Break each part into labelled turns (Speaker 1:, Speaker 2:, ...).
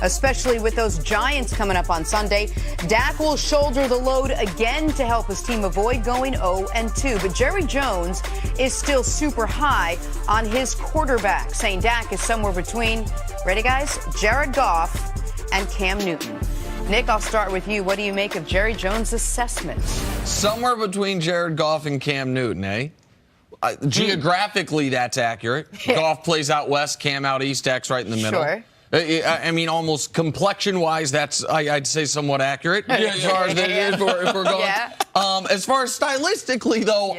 Speaker 1: especially with those Giants coming up on Sunday. Dak will shoulder the load again to help his team avoid going 0-2. But Jerry Jones is still super high on his quarterback, saying Dak is somewhere between, ready guys, Jared Goff and Cam Newton. Nick, I'll start with you. What do you make of Jerry Jones' assessment?
Speaker 2: Somewhere between Jared Goff and Cam Newton, eh? Geographically, that's accurate. Goff plays out west, Cam out east, Dak's right in the middle.
Speaker 1: Sure.
Speaker 2: I mean, almost complexion-wise, that's, I'd say, somewhat accurate as far as if we're going.
Speaker 1: Yeah.
Speaker 2: As far as stylistically, though,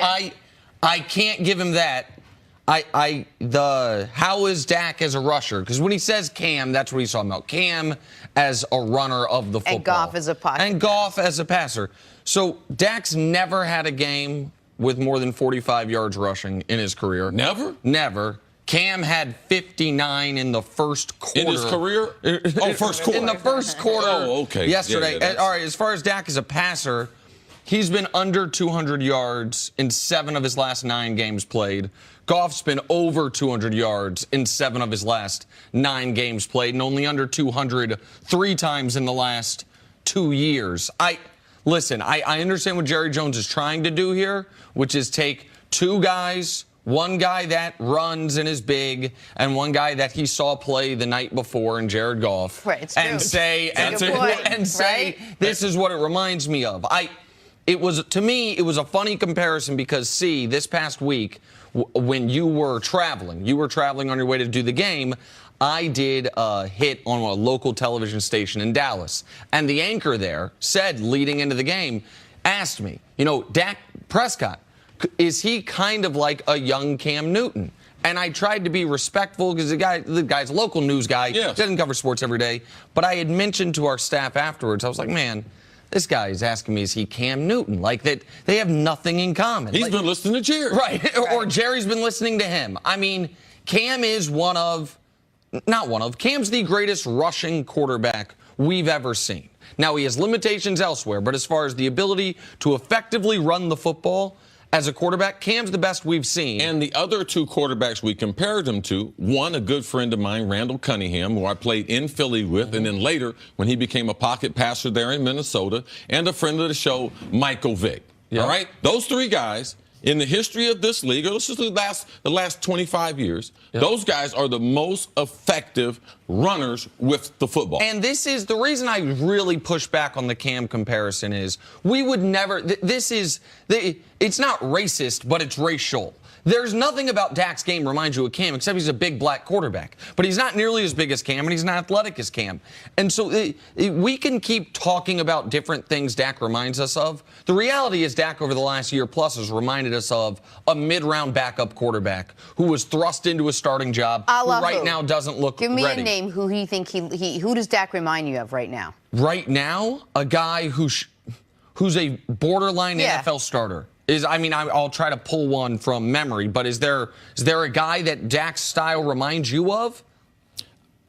Speaker 2: I can't give him that. How is Dak as a rusher? Because when he says Cam, that's what he's talking about. Cam as a runner of the football.
Speaker 1: And Goff as a pocket.
Speaker 2: And Goff as a passer. So Dak's never had a game with more than 45 yards rushing in his career.
Speaker 3: Never?
Speaker 2: Never. Cam had 59 in the first quarter.
Speaker 3: In his career? Oh, first quarter.
Speaker 2: In the first quarter yesterday.
Speaker 3: Yeah,
Speaker 2: all right, as far as Dak as a passer, he's been under 200 yards in 7 of his last 9 games played. Goff's been over 200 yards in 7 of his last 9 games played, and only under 200 3 times in the last 2 years. Listen, I understand what Jerry Jones is trying to do here, which is take 2 guys, one guy that runs and is big, and one guy that he saw play the night before in Jared Goff, and say, this is what it reminds me of. To me, it was a funny comparison because, this past week, when you were traveling on your way to do the game, I did a hit on a local television station in Dallas. And the anchor there said, leading into the game, asked me, Dak Prescott, is he kind of like a young Cam Newton? And I tried to be respectful because the guy's a local news guy.
Speaker 3: Yes.
Speaker 2: Doesn't cover sports every day. But I had mentioned to our staff afterwards, I was like, man, this guy is asking me, is he Cam Newton? Like, that they have nothing in common.
Speaker 3: He's been listening to Jerry.
Speaker 2: Right. Or Jerry's been listening to him. I mean, Cam is Cam's the greatest rushing quarterback we've ever seen. Now, he has limitations elsewhere, but as far as the ability to effectively run the football as a quarterback, Cam's the best we've seen.
Speaker 3: And the other 2 quarterbacks we compared him to, one, a good friend of mine, Randall Cunningham, who I played in Philly with, and then later when he became a pocket passer there in Minnesota, and a friend of the show, Michael Vick. All right? Those 3 guys, in the history of this league, or this is the last 25 years, those guys are the most effective runners with the football.
Speaker 2: And this is the reason I really push back on the Cam comparison is we would never, it's not racist, but it's racial. There's nothing about Dak's game reminds you of Cam, except he's a big black quarterback. But he's not nearly as big as Cam, and he's not athletic as Cam. And so we can keep talking about different things Dak reminds us of. The reality is Dak over the last year plus has reminded us of a mid-round backup quarterback who was thrust into a starting job who right now doesn't look ready.
Speaker 1: Give me a name who who does Dak remind you of right now?
Speaker 2: Right now, a guy who's a borderline NFL starter. I'll try to pull one from memory, but is there a guy that Dak's style reminds you of?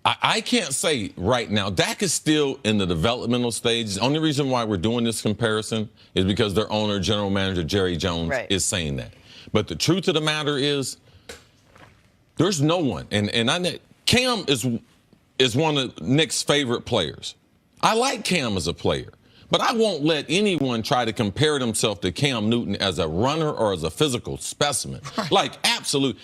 Speaker 3: I can't say right now. Dak is still in the developmental stage. The only reason why we're doing this comparison is because their owner, general manager, Jerry Jones, is saying that. But the truth of the matter is there's no one. And Cam is one of Nick's favorite players. I like Cam as a player. But I won't let anyone try to compare himself to Cam Newton as a runner or as a physical specimen. Like, absolute.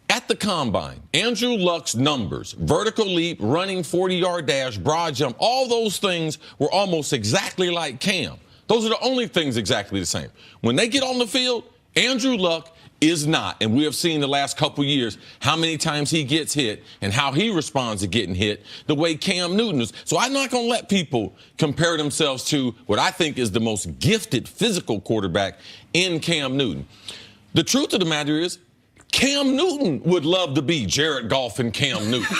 Speaker 3: At the Combine, Andrew Luck's numbers, vertical leap, running 40-yard dash, broad jump, all those things were almost exactly like Cam. Those are the only things exactly the same. When they get on the field, Andrew Luck is not. And we have seen the last couple years how many times he gets hit and how he responds to getting hit the way Cam Newton is. So I'm not going to let people compare themselves to what I think is the most gifted physical quarterback in Cam Newton. The truth of the matter is Cam Newton would love to be Jared Goff and Cam Newton.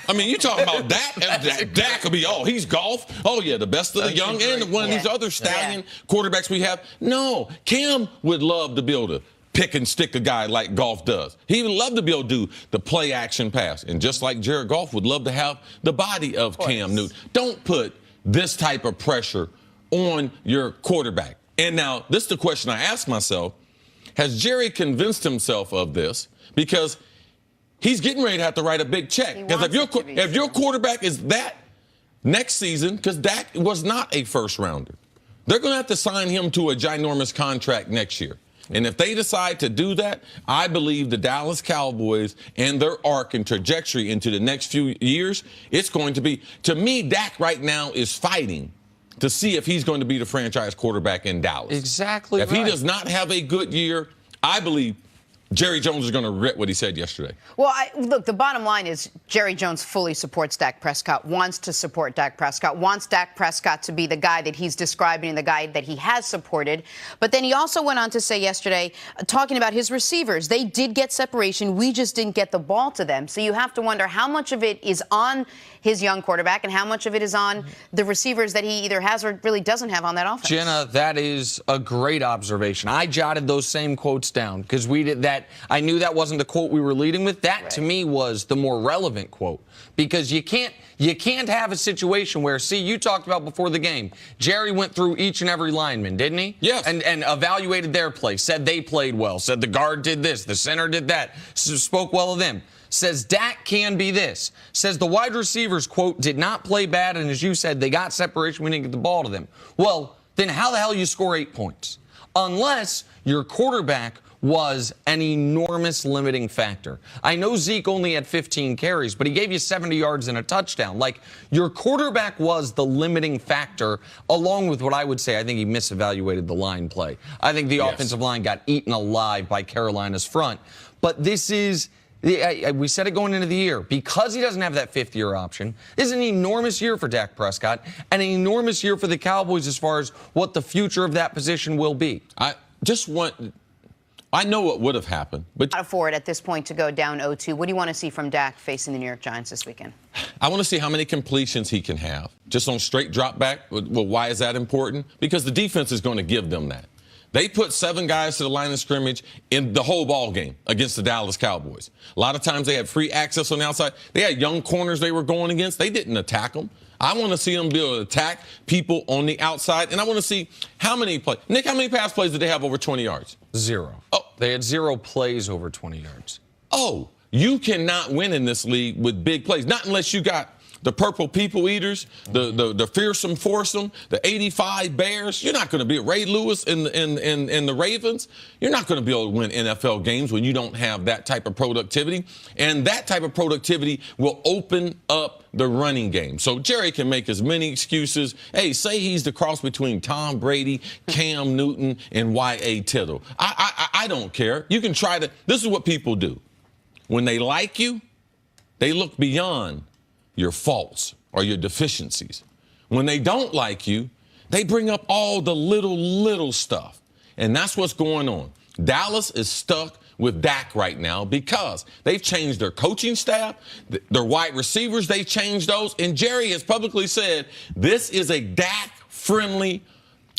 Speaker 3: I mean, you talking about Dak could be, he's Goff. Oh, yeah, the best of the young and one of these other stallion quarterbacks we have. No, Cam would love to be able to pick and stick a guy like Goff does. He would love to be able to do the play-action pass. And just like Jared Goff would love to have the body of Cam Newton. Don't put this type of pressure on your quarterback. And now, this is the question I ask myself. Has Jerry convinced himself of this? Because he's getting ready to have to write a big check. Because if your quarterback is that, next season, because Dak was not a first-rounder, they're going to have to sign him to a ginormous contract next year. And if they decide to do that, I believe the Dallas Cowboys and their arc and trajectory into the next few years, it's going to be, to me, Dak right now is fighting to see if he's going to be the franchise quarterback in Dallas.
Speaker 2: Exactly.
Speaker 3: If he does not have a good year, I believe Jerry Jones is going to regret what he said yesterday.
Speaker 1: Well, look, the bottom line is Jerry Jones fully supports Dak Prescott, wants to support Dak Prescott, wants Dak Prescott to be the guy that he's describing and the guy that he has supported. But then he also went on to say yesterday, talking about his receivers, they did get separation. We just didn't get the ball to them. So you have to wonder how much of it is on his young quarterback and how much of it is on the receivers that he either has or really doesn't have on that offense.
Speaker 2: Jenna, that is a great observation. I jotted those same quotes down because we did that. I knew that wasn't the quote we were leading with. That, to me, was the more relevant quote because you can't have a situation where, see, you talked about before the game, Jerry went through each and every lineman, didn't he?
Speaker 3: Yes.
Speaker 2: And evaluated their play, said they played well, said the guard did this, the center did that, spoke well of them. Says Dak can be this. Says the wide receivers, quote, did not play bad, and as you said, they got separation, we didn't get the ball to them. Well, then how the hell you score 8 points? Unless your quarterback was an enormous limiting factor. I know Zeke only had 15 carries, but he gave you 70 yards and a touchdown. Like, your quarterback was the limiting factor, along with what I would say, I think he misevaluated the line play. I think the offensive line got eaten alive by Carolina's front. But this is... we said it going into the year. Because he doesn't have that fifth-year option, this is an enormous year for Dak Prescott and an enormous year for the Cowboys as far as what the future of that position will be.
Speaker 3: I know what would have happened, but
Speaker 1: Afford at this point to go down 0-2. What do you want to see from Dak facing the New York Giants this weekend?
Speaker 3: I want to see how many completions he can have. Just on straight drop back. Well, why is that important? Because the defense is going to give them that. They put 7 guys to the line of scrimmage in the whole ball game against the Dallas Cowboys. A lot of times they had free access on the outside. They had young corners they were going against. They didn't attack them. I want to see them be able to attack people on the outside, and I want to see how many plays. Nick, how many pass plays did they have over 20 yards?
Speaker 2: 0. Oh, they had 0 plays over 20 yards.
Speaker 3: Oh, you cannot win in this league with big plays, not unless you got the purple people eaters, the fearsome foursome, the 85 Bears. You're not going to be Ray Lewis in the Ravens. You're not going to be able to win NFL games when you don't have that type of productivity. And that type of productivity will open up the running game. So Jerry can make as many excuses. Hey, say he's the cross between Tom Brady, Cam Newton, and Y.A. Tittle. I don't care. You can try to. This is what people do. When they like you, they look beyond your faults or your deficiencies. When they don't like you, they bring up all the little stuff. And that's what's going on. Dallas is stuck with Dak right now because they've changed their coaching staff, their wide receivers, they've changed those. And Jerry has publicly said this is a Dak-friendly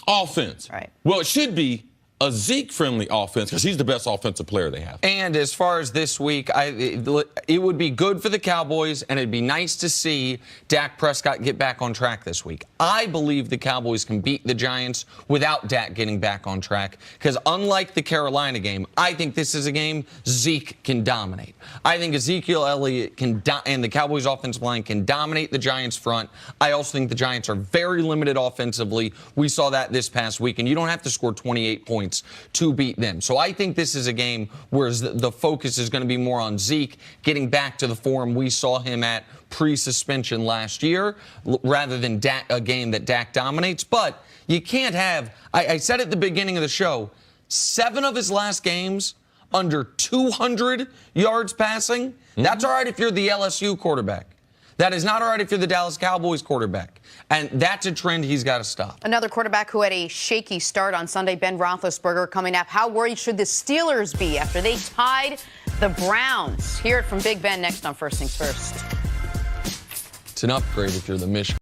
Speaker 3: offense.
Speaker 1: Right.
Speaker 3: Well, it should be a Zeke-friendly offense because he's the best offensive player they have.
Speaker 2: And as far as this week, it would be good for the Cowboys, and it'd be nice to see Dak Prescott get back on track this week. I believe the Cowboys can beat the Giants without Dak getting back on track because unlike the Carolina game, I think this is a game Zeke can dominate. I think Ezekiel Elliott and the Cowboys offensive line can dominate the Giants front. I also think the Giants are very limited offensively. We saw that this past week, and you don't have to score 28 points to beat them. So I think this is a game where the focus is going to be more on Zeke getting back to the form we saw him at pre-suspension last year rather than a game that Dak dominates. But you can't have, I said at the beginning of the show, 7 of his last games under 200 yards passing. Mm-hmm. That's all right if you're the LSU quarterback. That is not all right if you're the Dallas Cowboys quarterback. And that's a trend he's got to stop.
Speaker 1: Another quarterback who had a shaky start on Sunday, Ben Roethlisberger, coming up. How worried should the Steelers be after they tied the Browns? Hear it from Big Ben next on First Things First.
Speaker 2: It's an upgrade if you're the Michigan.